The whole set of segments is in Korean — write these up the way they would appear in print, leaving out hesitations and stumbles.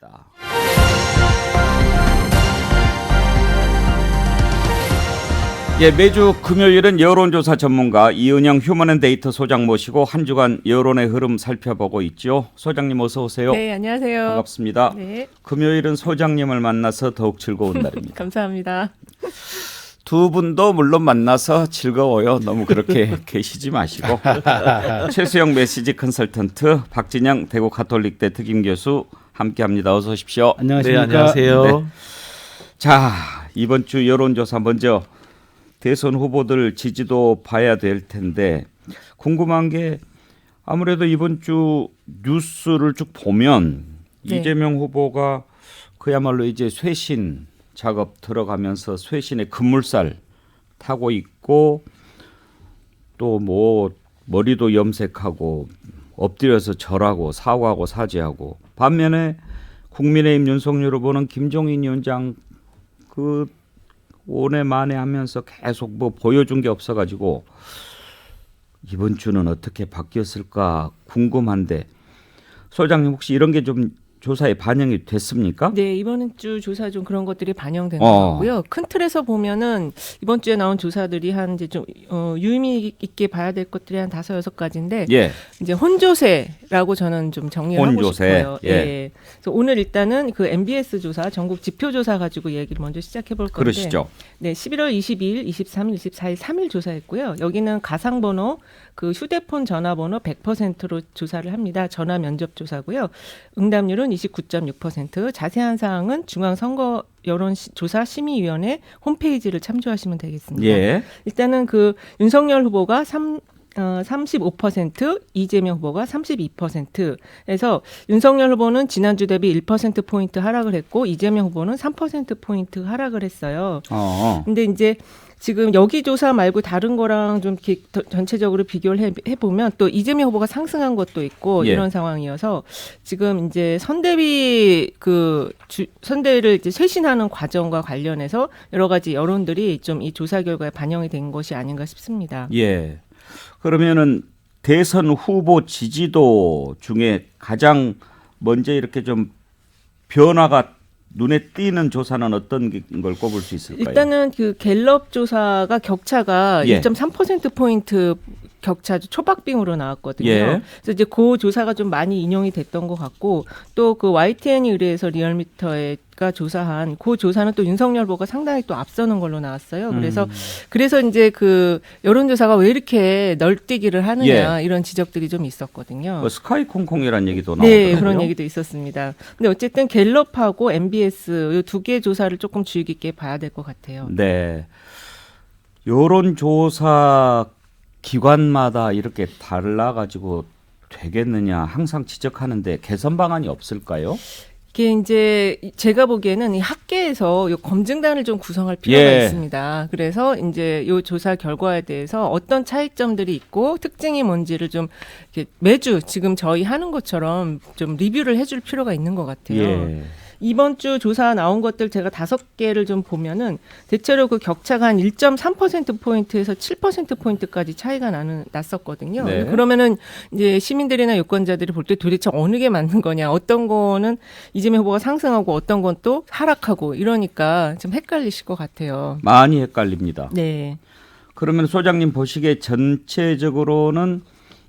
있다. 예, 매주 금요일은 여론조사 전문가 이은영 휴먼앤데이터 소장 모시고 한 주간 여론의 흐름 살펴보고 있죠. 소장님 어서 오세요. 네, 안녕하세요. 반갑습니다. 네. 금요일은 소장님을 만나서 더욱 즐거운 날입니다. 감사합니다. 두 분도 물론 만나서 즐거워요. 너무 그렇게 계시지 마시고. 최수영 메시지 컨설턴트, 박진영 대구 가톨릭대 특임 교수 함께합니다. 어서 오십시오. 안녕하십니까. 네, 안녕하세요. 네. 자, 이번 주 여론조사 먼저 대선 후보들 지지도 봐야 될 텐데 궁금한 게 아무래도 이번 주 뉴스를 쭉 보면 네. 이재명 후보가 그야말로 이제 쇄신 작업 들어가면서 쇄신의 급물살 타고 있고 또 뭐 머리도 염색하고 엎드려서 절하고 사과하고 사죄하고 반면에 국민의힘 윤석열 후보는 김종인 위원장 그 오내 만에 하면서 계속 뭐 보여준 게 없어가지고 이번 주는 어떻게 바뀌었을까 궁금한데 소장님 혹시 이런 게 좀 조사에 반영이 됐습니까? 네, 이번 주 조사 좀 그런 것들이 반영된 것 같고요. 큰 틀에서 보면은 이번 주에 나온 조사들이 한 이제 좀 유의미 있게 봐야 될 것들이 한 5-6가지인데 예. 이제 혼조세라고 저는 좀 정리를 혼조세. 하고 싶어요. 예. 그래서 오늘 일단은 그 MBS 조사, 전국 지표 조사 가지고 얘기를 먼저 시작해 볼 건데. 그러시죠. 네, 11월 22일, 23일, 24일 3일 조사했고요. 여기는 가상번호, 그 휴대폰 전화번호 100%로 조사를 합니다. 전화 면접 조사고요. 응답률은 29.6%. 자세한 사항은 중앙선거 여론조사 심의위원회 홈페이지를 참조하시면 되겠습니다. 예. 일단은 그 윤석열 후보가 35%, 이재명 후보가 32%에서 윤석열 후보는 지난주 대비 1%포인트 하락을 했고 이재명 후보는 3%포인트 하락을 했어요. 근데 이제 지금 여기 조사 말고 다른 거랑 좀 이렇게 전체적으로 비교를 해보면 또 이재명 후보가 상승한 것도 있고 예. 이런 상황이어서 지금 이제 선대위를 이제 쇄신하는 과정과 관련해서 여러 가지 여론들이 좀 이 조사 결과에 반영이 된 것이 아닌가 싶습니다. 예. 그러면은 대선 후보 지지도 중에 가장 먼저 이렇게 좀 변화가 눈에 띄는 조사는 어떤 걸 꼽을 수 있을까요? 일단은 그 갤럽 조사가 격차가 예. 1.3%포인트 격차 초박빙으로 나왔거든요. 예. 그래서 이제 그 조사가 좀 많이 인용이 됐던 것 같고 또 그 YTN이 의뢰해서 리얼미터가 조사한 그 조사는 또 윤석열 후보가 상당히 또 앞서는 걸로 나왔어요. 그래서 이제 그 여론조사가 왜 이렇게 널뛰기를 하느냐 이런 지적들이 좀 있었거든요. 뭐 스카이 콩콩이라는 얘기도 나오더라고요. 네, 그런 얘기도 있었습니다. 근데 어쨌든 갤럽하고 MBS 이 두 개의 조사를 조금 주의 깊게 봐야 될 것 같아요. 네. 여론조사 기관마다 이렇게 달라가지고 되겠느냐 항상 지적하는데 개선 방안이 없을까요? 이게 이제 제가 보기에는 이 학계에서 요 검증단을 좀 구성할 필요가 예. 있습니다. 그래서 이제 요 조사 결과에 대해서 어떤 차이점들이 있고 특징이 뭔지를 좀 이렇게 매주 지금 저희 하는 것처럼 좀 리뷰를 해줄 필요가 있는 것 같아요. 예. 이번 주 조사 나온 것들 제가 5개를 좀 보면은 대체로 그 격차가 한 1.3%포인트에서 7%포인트까지 차이가 났었거든요. 네. 그러면은 이제 시민들이나 유권자들이 볼 때 도대체 어느 게 맞는 거냐. 어떤 거는 이재명 후보가 상승하고 어떤 건 또 하락하고 이러니까 좀 헷갈리실 것 같아요. 많이 헷갈립니다. 네. 그러면 소장님 보시기에 전체적으로는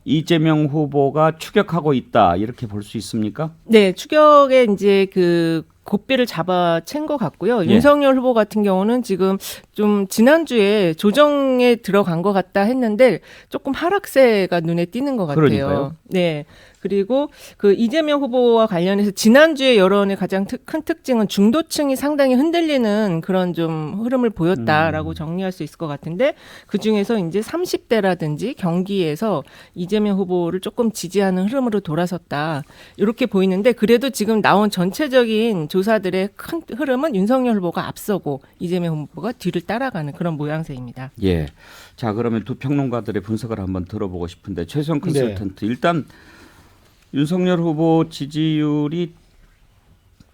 이재명 후보가 추격하고 있다 이렇게 볼 수 있습니까? 네, 추격에 이제 그 고삐를 잡아챈 것 같고요. 예. 윤석열 후보 같은 경우는 지금 좀 지난주에 조정에 들어간 것 같다 했는데 조금 하락세가 눈에 띄는 것 같아요. 그러니까요. 네. 그리고 그 이재명 후보와 관련해서 지난주에 여론의 가장 큰 특징은 중도층이 상당히 흔들리는 그런 좀 흐름을 보였다라고 정리할 수 있을 것 같은데 그중에서 이제 30대라든지 경기에서 이재명 후보를 조금 지지하는 흐름으로 돌아섰다. 이렇게 보이는데 그래도 지금 나온 전체적인 조사들의 큰 흐름은 윤석열 후보가 앞서고 이재명 후보가 뒤를 따라가는 그런 모양새입니다. 예. 자, 그러면 두 평론가들의 분석을 한번 들어보고 싶은데 최수영 컨설턴트 일단 윤석열 후보 지지율이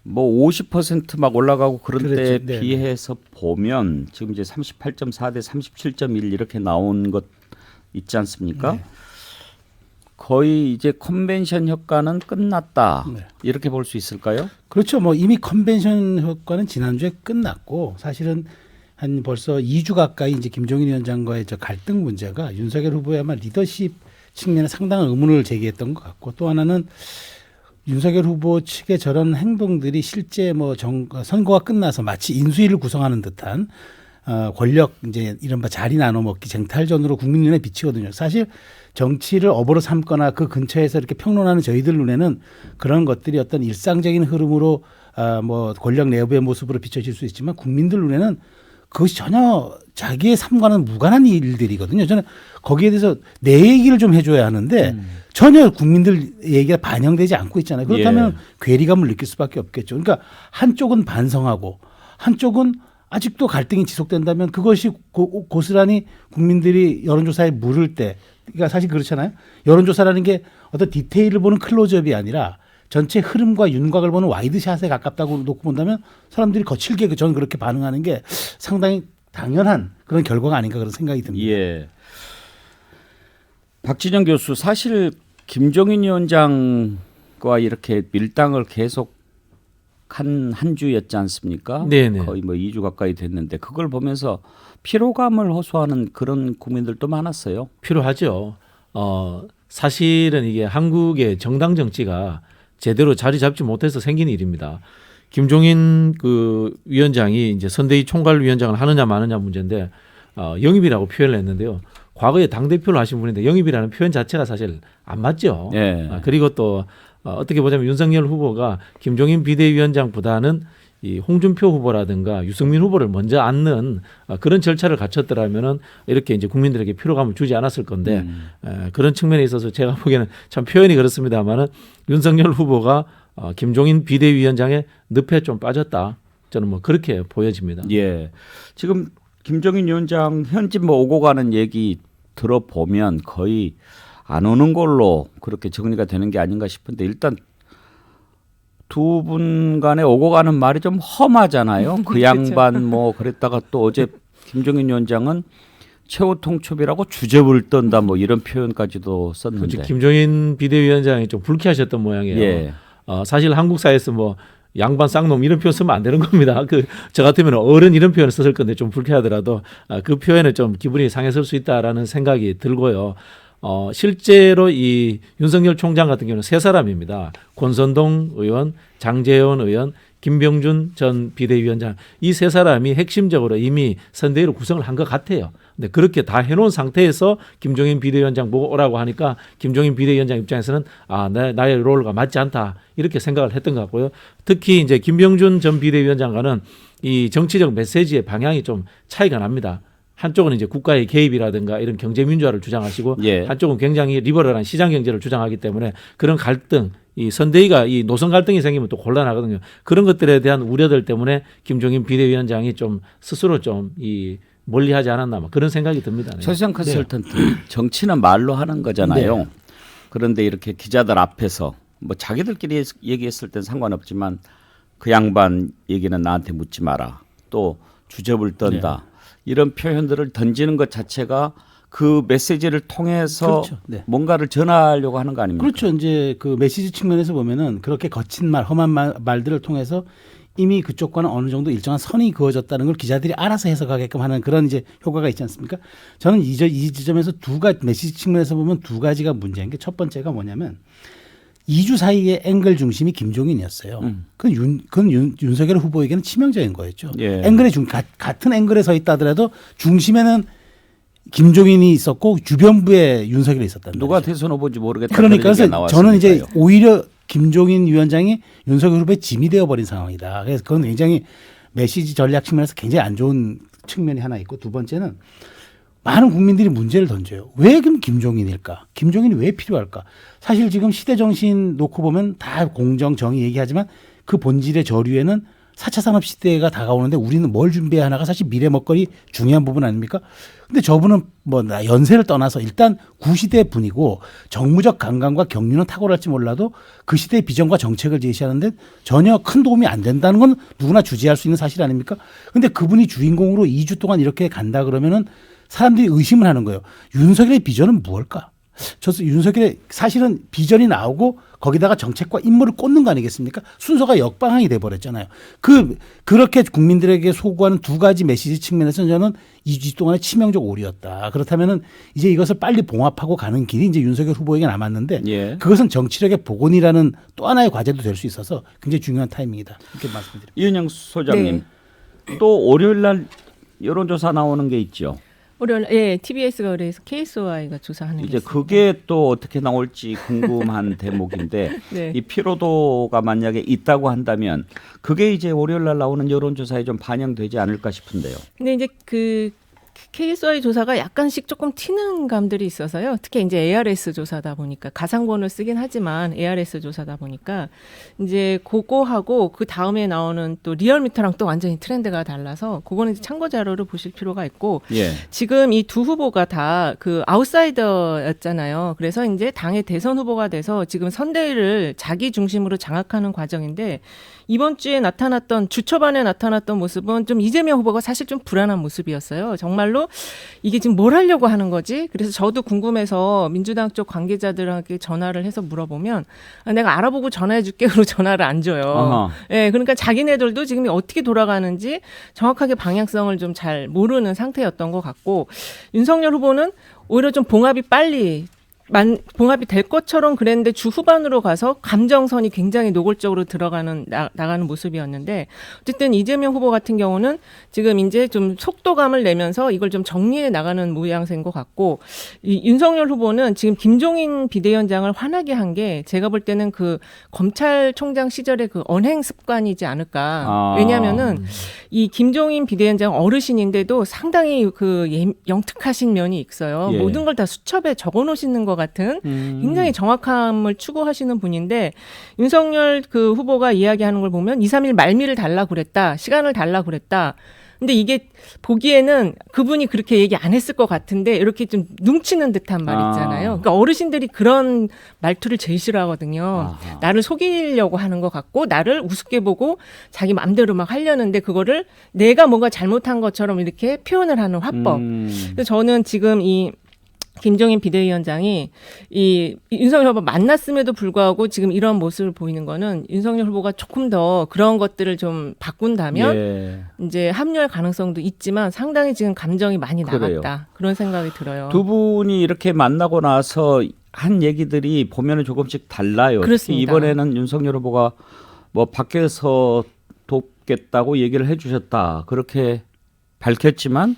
뭐 50% 막 올라가고 그런 그렇죠. 때에 네. 비해서 보면 지금 이제 38.4 대 37.1 이렇게 나온 것 있지 않습니까? 네. 거의 이제 컨벤션 효과는 끝났다. 네. 이렇게 볼 수 있을까요? 그렇죠. 뭐 이미 컨벤션 효과는 지난주에 끝났고 사실은 한 벌써 2주 가까이 이제 김종인 위원장과의 저 갈등 문제가 윤석열 후보의 아마 리더십 측면에 상당한 의문을 제기했던 것 같고 또 하나는 윤석열 후보 측의 저런 행동들이 실제 뭐 선거가 끝나서 마치 인수위를 구성하는 듯한 권력 이제 이른바 자리 나눠 먹기 쟁탈전으로 국민 눈에 비치거든요. 사실 정치를 업으로 삼거나 그 근처에서 이렇게 평론하는 저희들 눈에는 그런 것들이 어떤 일상적인 흐름으로 뭐 권력 내부의 모습으로 비춰질 수 있지만 국민들 눈에는 그것이 전혀 자기의 삶과는 무관한 일들이거든요. 저는 거기에 대해서 내 얘기를 좀 해줘야 하는데 전혀 국민들 얘기가 반영되지 않고 있잖아요. 그렇다면 괴리감을 느낄 수밖에 없겠죠. 그러니까 한쪽은 반성하고 한쪽은 아직도 갈등이 지속된다면 그것이 고스란히 국민들이 여론조사에 물을 때, 그러니까 사실 그렇잖아요. 여론조사라는 게 어떤 디테일을 보는 클로즈업이 아니라 전체 흐름과 윤곽을 보는 와이드샷에 가깝다고 놓고 본다면 사람들이 거칠게 저는 그렇게 반응하는 게 상당히 당연한 그런 결과가 아닌가 그런 생각이 듭니다. 예. 박진영 교수, 사실 김종인 위원장과 이렇게 밀당을 계속 한 주였지 않습니까? 네네. 거의 뭐 2주 가까이 됐는데 그걸 보면서 피로감을 호소하는 그런 국민들도 많았어요. 필요하죠. 사실은 이게 한국의 정당 정치가 제대로 자리 잡지 못해서 생긴 일입니다. 김종인 그 위원장이 이제 선대위 총괄 위원장을 하느냐 마느냐 문제인데 영입이라고 표현을 했는데요. 과거에 당대표를 하신 분인데 영입이라는 표현 자체가 사실 안 맞죠. 예. 그리고 또 어떻게 보자면 윤석열 후보가 김종인 비대위원장보다는 이 홍준표 후보라든가 유승민 후보를 먼저 앉는 그런 절차를 갖췄더라면은 이렇게 이제 국민들에게 피로감을 주지 않았을 건데 그런 측면에 있어서 제가 보기에는 참 표현이 그렇습니다만은 윤석열 후보가 김종인 비대위원장의 늪에 좀 빠졌다. 저는 뭐 그렇게 보여집니다. 예. 지금 김종인 위원장 현직 뭐 오고 가는 얘기 들어보면 거의 안 오는 걸로 그렇게 정리가 되는 게 아닌가 싶은데 일단 두 분 간에 오고 가는 말이 좀 험하잖아요. 그 양반 뭐 그랬다가 또 어제 김종인 위원장은 최후 통첩이라고 주접을 떤다 뭐 이런 표현까지도 썼는데. 김종인 비대위원장이 좀 불쾌하셨던 모양이에요. 예. 사실 한국 사회에서 뭐 양반 쌍놈 이런 표현 쓰면 안 되는 겁니다. 저 같으면 어른 이런 표현을 썼을 건데 좀 불쾌하더라도 그 표현에 좀 기분이 상했을 수 있다라는 생각이 들고요. 실제로 이 윤석열 총장 같은 경우는 세 사람입니다. 권선동 의원, 장제원 의원, 김병준 전 비대위원장 이 세 사람이 핵심적으로 이미 선대위로 구성을 한 것 같아요. 근데 그렇게 다 해놓은 상태에서 김종인 비대위원장 보고 오라고 하니까 김종인 비대위원장 입장에서는 나의 롤과 맞지 않다 이렇게 생각을 했던 것 같고요. 특히 이제 김병준 전 비대위원장과는 이 정치적 메시지의 방향이 좀 차이가 납니다. 한쪽은 이제 국가의 개입이라든가 이런 경제 민주화를 주장하시고 예. 한쪽은 굉장히 리버럴한 시장 경제를 주장하기 때문에 그런 갈등, 이 선대위가 이 노선 갈등이 생기면 또 곤란하거든요. 그런 것들에 대한 우려들 때문에 김종인 비대위원장이 좀 스스로 좀 이 멀리하지 않았나 뭐 그런 생각이 듭니다. 네. 최수영 컨설턴트 정치는 말로 하는 거잖아요. 네. 그런데 이렇게 기자들 앞에서 뭐 자기들끼리 얘기했을 땐 상관없지만 그 양반 얘기는 나한테 묻지 마라. 또 주접을 떤다. 이런 표현들을 던지는 것 자체가 그 메시지를 통해서 그렇죠. 네. 뭔가를 전하려고 하는 거 아닙니까? 그렇죠. 이제 그 메시지 측면에서 보면은 그렇게 거친 말, 험한 말들을 통해서 이미 그쪽과는 어느 정도 일정한 선이 그어졌다는 걸 기자들이 알아서 해석하게끔 하는 그런 이제 효과가 있지 않습니까? 저는 이 지점에서 메시지 측면에서 보면 두 가지가 문제인 게 첫 번째가 뭐냐면 2주 사이에 앵글 중심이 김종인이었어요. 그건 윤석열 후보에게는 치명적인 거였죠. 예. 앵글의 같은 앵글에 서 있다 하더라도 중심에는 김종인이 있었고 주변부에 윤석열이 있었다는 누가 거죠. 대선 후보인지 모르겠다. 그러니까 그런 얘기가 그래서 저는 이제 나왔으니까요. 오히려 김종인 위원장이 윤석열 후보의 짐이 되어버린 상황이다. 그래서 그건 굉장히 메시지 전략 측면에서 굉장히 안 좋은 측면이 하나 있고 두 번째는 많은 국민들이 문제를 던져요. 왜 그럼 김종인일까? 김종인이 왜 필요할까? 사실 지금 시대 정신 놓고 보면 다 공정, 정의 얘기하지만 그 본질의 저류에는 4차 산업 시대가 다가오는데 우리는 뭘 준비해야 하나가 사실 미래 먹거리 중요한 부분 아닙니까? 근데 저분은 뭐 연세를 떠나서 일단 구시대 분이고 정무적 감각과 경륜은 탁월할지 몰라도 그 시대의 비전과 정책을 제시하는데 전혀 큰 도움이 안 된다는 건 누구나 주지할 수 있는 사실 아닙니까? 근데 그분이 주인공으로 2주 동안 이렇게 간다 그러면은 사람들이 의심을 하는 거예요. 윤석열의 비전은 무엇일까? 저도 윤석열의 사실은 비전이 나오고 거기다가 정책과 인물을 꽂는 거 아니겠습니까? 순서가 역방향이 돼버렸잖아요. 그렇게 국민들에게 소구하는 두 가지 메시지 측면에서 저는 2주 동안의 치명적 오류였다. 그렇다면은 이제 이것을 빨리 봉합하고 가는 길이 이제 윤석열 후보에게 남았는데 예. 그것은 정치력의 복원이라는 또 하나의 과제도 될 수 있어서 굉장히 중요한 타이밍이다. 이렇게 말씀드립니다. 이은영 소장님 또 월요일 날 여론조사 나오는 게 있죠. 예, TBS가 그래서 KSOI가 조사하는 게 이제 있습니다. 그게 또 어떻게 나올지 궁금한 대목인데 네. 이 피로도가 만약에 있다고 한다면 그게 이제 월요일 날 나오는 여론조사에 좀 반영되지 않을까 싶은데요. 근데 이제 그 KSI 조사가 약간씩 조금 튀는 감들이 있어서요. 특히 이제 ARS 조사다 보니까 가상번호를 쓰긴 하지만 ARS 조사다 보니까 이제 그거하고 그 다음에 나오는 또 리얼미터랑 또 완전히 트렌드가 달라서 그거는 이제 참고 자료를 보실 필요가 있고 예. 지금 이 두 후보가 다 그 아웃사이더였잖아요. 그래서 이제 당의 대선 후보가 돼서 지금 선대위를 자기 중심으로 장악하는 과정인데 이번 주에 나타났던 주 초반에 나타났던 모습은 좀 이재명 후보가 사실 좀 불안한 모습이었어요. 정말로 이게 지금 뭘 하려고 하는 거지? 그래서 저도 궁금해서 민주당 쪽 관계자들에게 전화를 해서 물어보면 내가 알아보고 전화해 줄게. 그러고 전화를 안 줘요. 아하. 예, 그러니까 자기네들도 지금 어떻게 돌아가는지 정확하게 방향성을 좀 잘 모르는 상태였던 것 같고 윤석열 후보는 오히려 좀 봉합이 될 것처럼 그랬는데 주 후반으로 가서 감정선이 굉장히 노골적으로 나가는 모습이었는데 어쨌든 이재명 후보 같은 경우는 지금 이제 좀 속도감을 내면서 이걸 좀 정리해 나가는 모양새인 것 같고 이 윤석열 후보는 지금 김종인 비대위원장을 화나게 한 게 제가 볼 때는 그 검찰총장 시절의 그 언행 습관이지 않을까. 왜냐하면은 이 김종인 비대위원장 어르신인데도 상당히 그 영특하신 면이 있어요. 예. 모든 걸 다 수첩에 적어 놓으시는 것 같은 굉장히 정확함을 추구하시는 분인데 윤석열 그 후보가 이야기하는 걸 보면 2, 3일 말미를 달라고 그랬다. 시간을 달라고 그랬다. 근데 이게 보기에는 그분이 그렇게 얘기 안 했을 것 같은데 이렇게 좀 뭉치는 듯한 말 있잖아요. 그러니까 어르신들이 그런 말투를 제일 싫어하거든요. 아하. 나를 속이려고 하는 것 같고 나를 우습게 보고 자기 마음대로 막 하려는데 그거를 내가 뭔가 잘못한 것처럼 이렇게 표현을 하는 화법. 그래서 저는 지금 이 김종인 비대위원장이 이 윤석열 후보 만났음에도 불구하고 지금 이런 모습을 보이는 거는 윤석열 후보가 조금 더 그런 것들을 좀 바꾼다면 예. 이제 합류할 가능성도 있지만 상당히 지금 감정이 많이 그래요. 나갔다. 그런 생각이 들어요. 두 분이 이렇게 만나고 나서 한 얘기들이 보면은 조금씩 달라요. 그렇습니다. 특히 이번에는 윤석열 후보가 뭐 밖에서 돕겠다고 얘기를 해주셨다. 그렇게 밝혔지만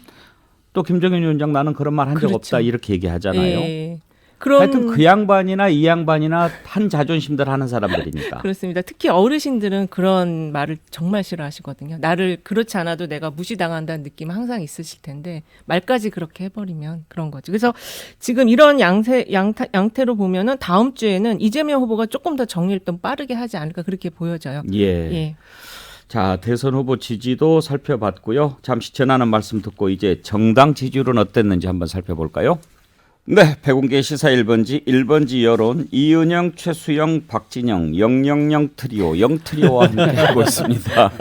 또 김정인 위원장 나는 그런 말 한 적 그렇죠. 없다 이렇게 얘기하잖아요. 예. 하여튼 그 양반이나 이 양반이나 한 자존심들 하는 사람들이니까. 그렇습니다. 특히 어르신들은 그런 말을 정말 싫어하시거든요. 나를 그렇지 않아도 내가 무시당한다는 느낌은 항상 있으실 텐데 말까지 그렇게 해버리면 그런 거죠. 그래서 지금 이런 양태로 보면은 다음 주에는 이재명 후보가 조금 더 정리를 좀 빠르게 하지 않을까 그렇게 보여져요. 예. 예. 자, 대선 후보 지지도 살펴봤고요. 잠시 전하는 말씀 듣고 이제 정당 지지율은 어땠는지 한번 살펴볼까요? 네, 백운계 시사 1번지 여론 이은영, 최수영, 박진영, 000 트리오, 0트리오와 함께하고 있습니다.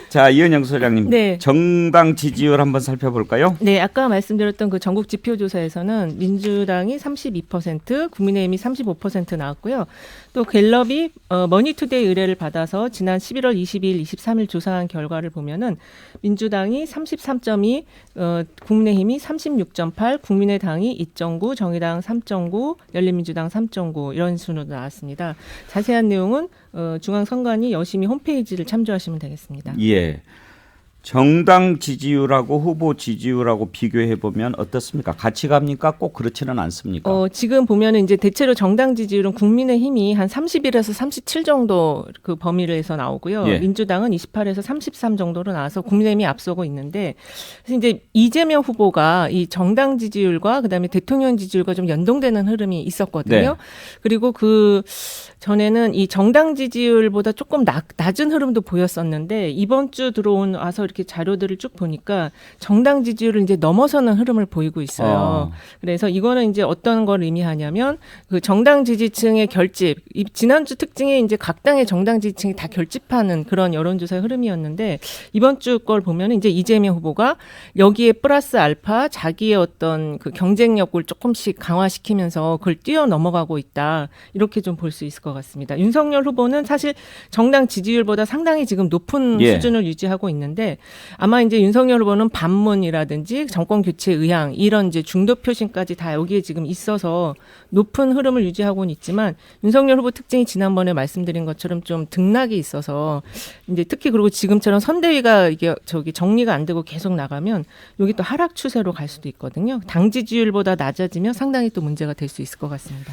자, 이은영 소장님, 네. 정당 지지율 한번 살펴볼까요? 네, 아까 말씀드렸던 그 전국 지표조사에서는 민주당이 32%, 국민의힘이 35% 나왔고요. 또 갤럽이 머니투데이 의뢰를 받아서 지난 11월 22일, 23일 조사한 결과를 보면은 민주당이 33.2, 국민의힘이 36.8, 국민의당이 2.9, 정의당 3.9, 열린민주당 3.9 이런 순으로 나왔습니다. 자세한 내용은 중앙선관위 여심위 홈페이지를 참조하시면 되겠습니다. 예. 정당 지지율하고 후보 지지율하고 비교해 보면 어떻습니까? 같이 갑니까? 꼭 그렇지는 않습니까? 지금 보면은 이제 대체로 정당 지지율은 국민의힘이 한 31에서 37 정도 그 범위에서 나오고요. 예. 민주당은 28에서 33 정도로 나와서 국민의힘이 앞서고 있는데 그래서 이제 이재명 후보가 이 정당 지지율과 그다음에 대통령 지지율과 좀 연동되는 흐름이 있었거든요. 네. 그리고 그 전에는 이 정당 지지율보다 조금 낮은 흐름도 보였었는데 이번 주 와서 이렇게 이렇게 자료들을 쭉 보니까 정당 지지율을 이제 넘어서는 흐름을 보이고 있어요. 그래서 이거는 이제 어떤 걸 의미하냐면 그 정당 지지층의 결집, 이 지난주 특징이 이제 각 당의 정당 지지층이 다 결집하는 그런 여론조사 흐름이었는데 이번 주 걸 보면 이제 이재명 후보가 여기에 플러스 알파 자기의 어떤 그 경쟁력을 조금씩 강화시키면서 그걸 뛰어넘어가고 있다. 이렇게 좀 볼 수 있을 것 같습니다. 윤석열 후보는 사실 정당 지지율보다 상당히 지금 높은 예. 수준을 유지하고 있는데 아마 이제 윤석열 후보는 반문이라든지 정권 교체 의향 이런 이제 중도 표심까지 다 여기에 지금 있어서 높은 흐름을 유지하고는 있지만 윤석열 후보 특징이 지난번에 말씀드린 것처럼 좀 등락이 있어서 이제 특히 그리고 지금처럼 선대위가 이게 저기 정리가 안 되고 계속 나가면 여기 또 하락 추세로 갈 수도 있거든요. 당 지지율보다 낮아지면 상당히 또 문제가 될 수 있을 것 같습니다.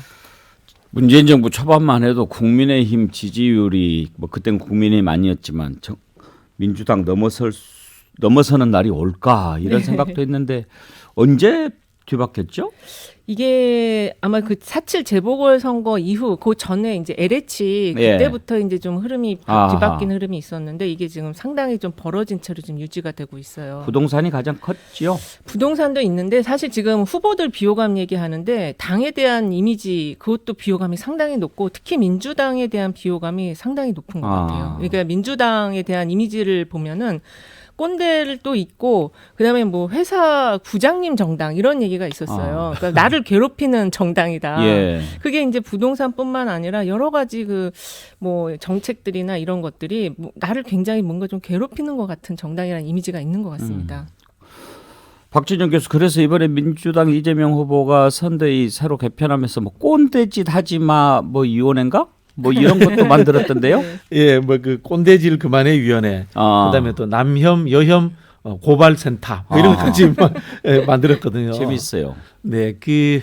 문재인 정부 초반만 해도 국민의힘 지지율이 뭐 그땐 국민의힘 아니었지만 민주당 넘어서는 날이 올까 이런 네. 생각도 했는데 언제 뒤바뀌었죠? 이게 아마 그 4.7 재보궐선거 이후 그 전에 이제 LH 예. 그때부터 이제 좀 흐름이 아하. 뒤바뀐 흐름이 있었는데 이게 지금 상당히 좀 벌어진 채로 지금 유지가 되고 있어요. 부동산이 가장 컸지요. 부동산도 있는데 사실 지금 후보들 비호감 얘기하는데 당에 대한 이미지 그것도 비호감이 상당히 높고 특히 민주당에 대한 비호감이 상당히 높은 것 같아요. 그러니까 민주당에 대한 이미지를 보면은 꼰대를 또 있고 그다음에 뭐 회사 부장님 정당 이런 얘기가 있었어요. 그러니까 나를 괴롭히는 정당이다. 예. 그게 이제 부동산뿐만 아니라 여러 가지 그 뭐 정책들이나 이런 것들이 뭐 나를 굉장히 뭔가 좀 괴롭히는 것 같은 정당이라는 이미지가 있는 것 같습니다. 박진영 교수 그래서 이번에 민주당 이재명 후보가 선대위 새로 개편하면서 뭐 꼰대짓 하지 마 뭐 이혼인가? 뭐 이런 것도 만들었던데요. 네. 예, 뭐 그 꼰대질 그만의 위원회, 그다음에 또 남혐 여혐 고발센터 뭐 이런 것까지 만들었거든요. 재밌어요. 네, 그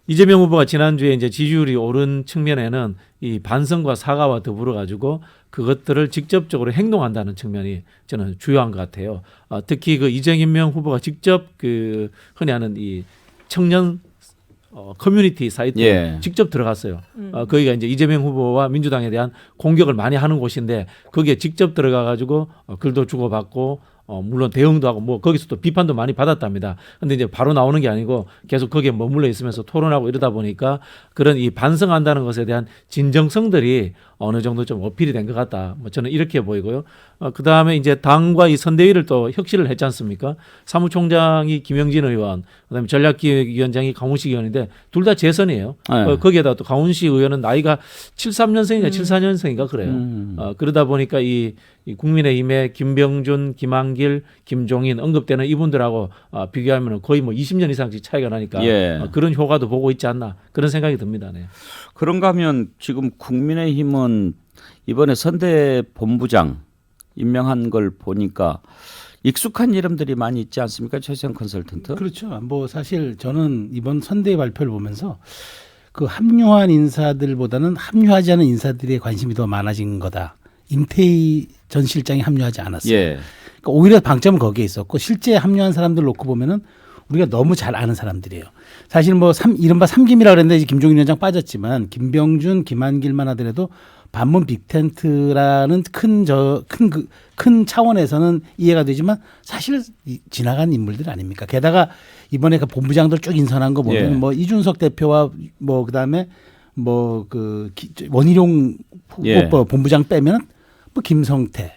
이재명 후보가 지난주에 이제 지지율이 오른 측면에는 이 반성과 사과와 더불어 가지고 그것들을 직접적으로 행동한다는 측면이 저는 주요한 것 같아요. 특히 그 이재명 후보가 직접 그 흔히 하는 이 청년 커뮤니티 사이트에 예. 직접 들어갔어요. 거기가 이제 이재명 후보와 민주당에 대한 공격을 많이 하는 곳인데 거기에 직접 들어가 가지고 글도 주고받고 물론 대응도 하고 뭐 거기서 또 비판도 많이 받았답니다. 근데 이제 바로 나오는 게 아니고 계속 거기에 머물러 있으면서 토론하고 이러다 보니까 그런 이 반성한다는 것에 대한 진정성들이 어느 정도 좀 어필이 된 것 같다. 뭐 저는 이렇게 보이고요. 그 다음에 이제 당과 이 선대위를 또 혁신을 했지 않습니까? 사무총장이 김영진 의원, 그다음에 전략기획위원장이 강훈식 의원인데 둘 다 재선이에요. 네. 거기에다 또 강훈식 의원은 나이가 73년생인가 74년생인가 그래요. 그러다 보니까 이 국민의힘의 김병준, 김한길, 김종인 언급되는 이분들하고 비교하면 거의 뭐 20년 이상씩 차이가 나니까 예. 그런 효과도 보고 있지 않나 그런 생각이 듭니다. 네. 그런가 하면 지금 국민의힘은 이번에 선대 본부장 임명한 걸 보니까 익숙한 이름들이 많이 있지 않습니까? 최수영 컨설턴트. 그렇죠. 뭐 사실 저는 이번 선대위 발표를 보면서 그 합류한 인사들보다는 합류하지 않은 인사들의 관심이 더 많아진 거다. 임태희 전 실장이 합류하지 않았어요. 예. 그러니까 오히려 방점은 거기에 있었고 실제 합류한 사람들 놓고 보면은 우리가 너무 잘 아는 사람들이에요. 사실 뭐 이른바 삼김이라 그랬는데 이제 김종인 위원장 빠졌지만 김병준, 김한길만 하더라도 반문 빅텐트라는 큰 차원에서는 이해가 되지만 사실 지나간 인물들 아닙니까? 게다가 이번에 그 본부장들 쭉 인선한 거 보면 예. 뭐 이준석 대표와 뭐 그다음에 뭐 그 원희룡 예. 본부장 빼면 뭐 김성태,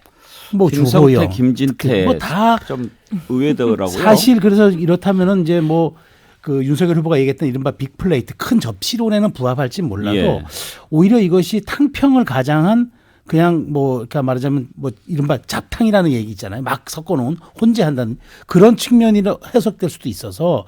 뭐 김성태, 주호영, 김진태 뭐 다 좀 의외더라고요. 사실 그래서 이렇다면은 이제 뭐 그 윤석열 후보가 얘기했던 이른바 빅플레이트 큰 접시론에는 부합할지 몰라도 예. 오히려 이것이 탕평을 가장한 그냥 뭐 그러니까 말하자면 뭐 이른바 잡탕이라는 얘기 있잖아요. 막 섞어놓은 혼재한다는 그런 측면이라 해석될 수도 있어서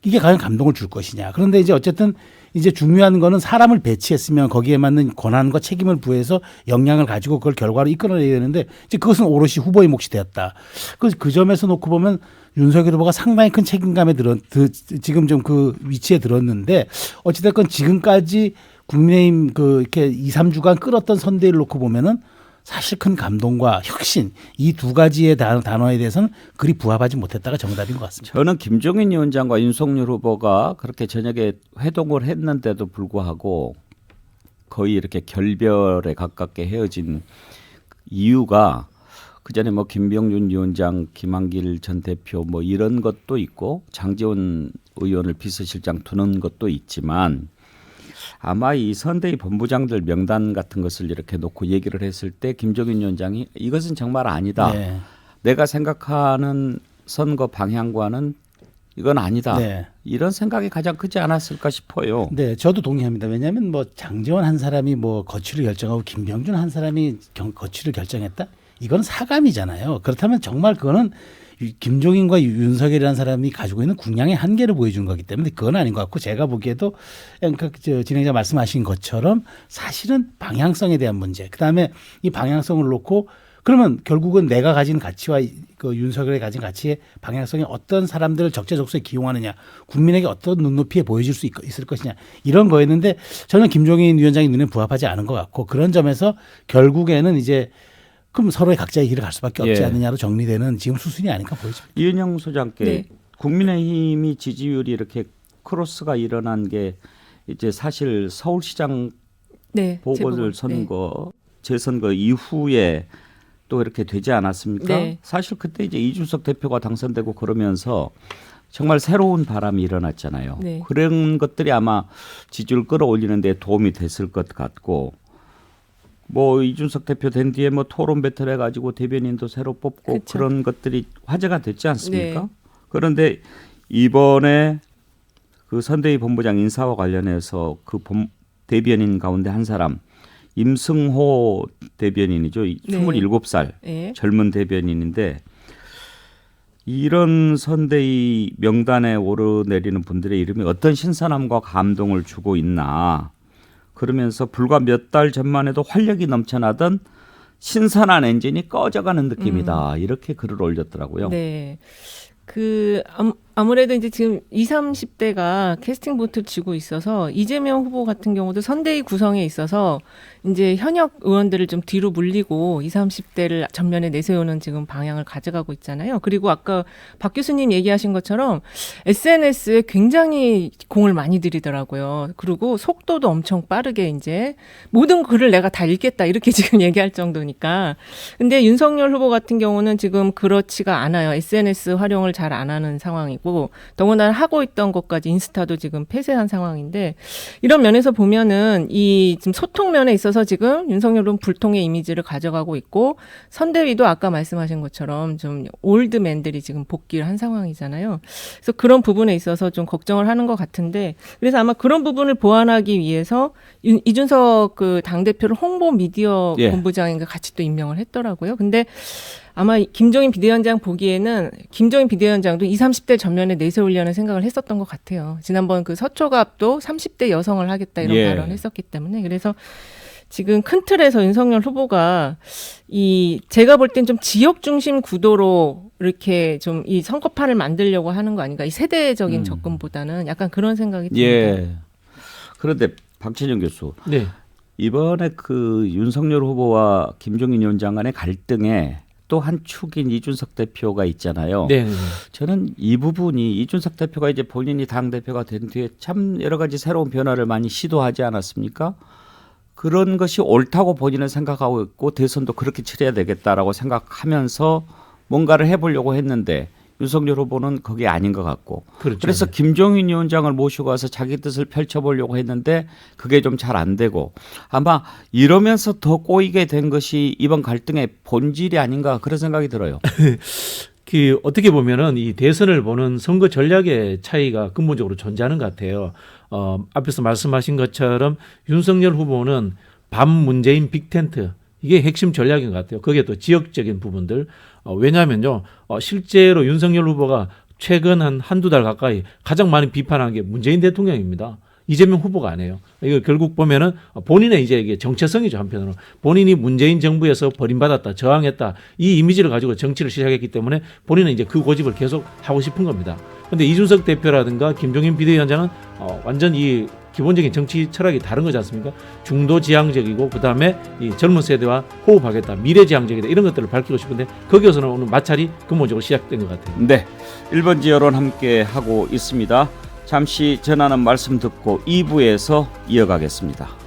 이게 과연 감동을 줄 것이냐. 그런데 이제 어쨌든 이제 중요한 거는 사람을 배치했으면 거기에 맞는 권한과 책임을 부여해서 역량을 가지고 그걸 결과로 이끌어내야 되는데 이제 그것은 오롯이 후보의 몫이 되었다. 그 점에서 놓고 보면 윤석열 후보가 상당히 큰 책임감에 지금 좀 그 위치에 들었는데 어찌됐건 지금까지 국민의힘 그 이렇게 2, 3주간 끌었던 선대위를 놓고 보면은 사실 큰 감동과 혁신 이 두 가지의 단어에 대해서는 그리 부합하지 못했다가 정답인 것 같습니다. 저는 김종인 위원장과 윤석열 후보가 그렇게 저녁에 회동을 했는데도 불구하고 거의 이렇게 결별에 가깝게 헤어진 이유가 그전에 뭐 김병준 위원장, 김한길 전 대표 뭐 이런 것도 있고 장제원 의원을 비서실장 두는 것도 있지만 아마 이 선대위 본부장들 명단 같은 것을 이렇게 놓고 얘기를 했을 때 김종인 위원장이 이것은 정말 아니다. 네. 내가 생각하는 선거 방향과는 이건 아니다. 네. 이런 생각이 가장 크지 않았을까 싶어요. 네, 저도 동의합니다. 왜냐하면 뭐 장제원 한 사람이 뭐 거취를 결정하고 김병준 한 사람이 거취를 결정했다? 이건 사감이잖아요. 그렇다면 정말 그거는 김종인과 윤석열이라는 사람이 가지고 있는 국량의 한계를 보여준 거기 때문에 그건 아닌 것 같고 제가 보기에도 진행자 말씀하신 것처럼 사실은 방향성에 대한 문제. 그다음에 이 방향성을 놓고 그러면 결국은 내가 가진 가치와 그 윤석열이 가진 가치의 방향성에 어떤 사람들을 적재적소에 기용하느냐, 국민에게 어떤 눈높이에 보여줄 수 있을 것이냐 이런 거였는데 저는 김종인 위원장의 눈에 부합하지 않은 것 같고 그런 점에서 결국에는 이제 그럼 서로의 각자의 길을 갈 수밖에 없지 예. 않느냐로 정리되는 지금 수순이 아닌가 보여집니다. 이은영 소장께 네. 국민의힘이 지지율이 이렇게 크로스가 일어난 게 이제 사실 서울시장 네, 보궐 선거 재선거 이후에 또 이렇게 되지 않았습니까? 네. 사실 그때 이제 이준석 대표가 당선되고 그러면서 정말 새로운 바람이 일어났잖아요. 네. 그런 것들이 아마 지지율 끌어올리는 데 도움이 됐을 것 같고 뭐 이준석 대표 된 뒤에 뭐 토론 배틀 해가지고 대변인도 새로 뽑고 그쵸. 그런 것들이 화제가 됐지 않습니까? 네. 그런데 이번에 그 선대위 본부장 인사와 관련해서 그 대변인 가운데 한 사람 임승호 대변인이죠. 네. 27살 네. 젊은 대변인인데 이런 선대위 명단에 오르내리는 분들의 이름이 어떤 신선함과 감동을 주고 있나. 그러면서 불과 몇 달 전만 해도 활력이 넘쳐나던 신선한 엔진이 꺼져가는 느낌이다. 이렇게 글을 올렸더라고요. 네. 아무래도 이제 지금 20, 30대가 캐스팅 보트를 쥐고 있어서 이재명 후보 같은 경우도 선대위 구성에 있어서 이제 현역 의원들을 좀 뒤로 물리고 20, 30대를 전면에 내세우는 지금 방향을 가져가고 있잖아요. 그리고 아까 박 교수님 얘기하신 것처럼 SNS에 굉장히 공을 많이 들이더라고요. 그리고 속도도 엄청 빠르게 이제 모든 글을 내가 다 읽겠다 이렇게 지금 얘기할 정도니까. 근데 윤석열 후보 같은 경우는 지금 그렇지가 않아요. SNS 활용을 잘 안 하는 상황이고 더군다나 하고 있던 것까지 인스타도 지금 폐쇄한 상황인데 이런 면에서 보면은 이 지금 소통 면에 있어서 지금 윤석열은 불통의 이미지를 가져가고 있고 선대위도 아까 말씀하신 것처럼 좀 올드맨들이 지금 복귀를 한 상황이잖아요. 그래서 그런 부분에 있어서 좀 걱정을 하는 것 같은데 그래서 아마 그런 부분을 보완하기 위해서 이준석 그 당대표를 홍보 미디어 예. 본부장인가 같이 또 임명을 했더라고요. 근데 아마 김종인 비대위원장 보기에는 김종인 비대위원장도 20, 30대 전면에 내세우려는 생각을 했었던 것 같아요. 지난번 그 서초갑도 30대 여성을 하겠다 이런 예. 발언을 했었기 때문에 그래서 지금 큰 틀에서 윤석열 후보가 제가 볼 땐 좀 지역 중심 구도로 이렇게 좀 이 선거판을 만들려고 하는 거 아닌가. 이 세대적인 접근보다는 약간 그런 생각이 듭니다. 예. 그런데 박찬영 교수. 네. 이번에 그 윤석열 후보와 김종인 위원장 간의 갈등에 또 한 축인 이준석 대표가 있잖아요. 네. 저는 이 부분이 이준석 대표가 이제 본인이 당대표가 된 뒤에 참 여러 가지 새로운 변화를 많이 시도하지 않았습니까? 그런 것이 옳다고 본인은 생각하고 있고 대선도 그렇게 치러야 되겠다라고 생각하면서 뭔가를 해보려고 했는데 윤석열 후보는 그게 아닌 것 같고 그렇죠. 그래서 김종인 위원장을 모시고 와서 자기 뜻을 펼쳐보려고 했는데 그게 좀 잘 안 되고 아마 이러면서 더 꼬이게 된 것이 이번 갈등의 본질이 아닌가 그런 생각이 들어요. 그 어떻게 보면은 이 대선을 보는 선거 전략의 차이가 근본적으로 존재하는 것 같아요. 앞에서 말씀하신 것처럼 윤석열 후보는 반문재인 빅텐트 이게 핵심 전략인 것 같아요. 거기에 또 지역적인 부분들. 왜냐하면요. 실제로 윤석열 후보가 최근 한두 달 가까이 가장 많이 비판한 게 문재인 대통령입니다. 이재명 후보가 아니에요. 이거 결국 보면은 본인의 이제 이게 정체성이죠. 한편으로 본인이 문재인 정부에서 버림받았다, 저항했다 이 이미지를 가지고 정치를 시작했기 때문에 본인은 이제 그 고집을 계속 하고 싶은 겁니다. 그런데 이준석 대표라든가 김종인 비대위원장은 완전 이 기본적인 정치 철학이 다른 거지 않습니까? 중도지향적이고 그다음에 이 젊은 세대와 호흡하겠다, 미래지향적이다 이런 것들을 밝히고 싶은데 거기에서는 오늘 마찰이 근본적으로 시작된 것 같아요. 네, 1번지 여론 함께 하고 있습니다. 잠시 전하는 말씀 듣고 2부에서 이어가겠습니다.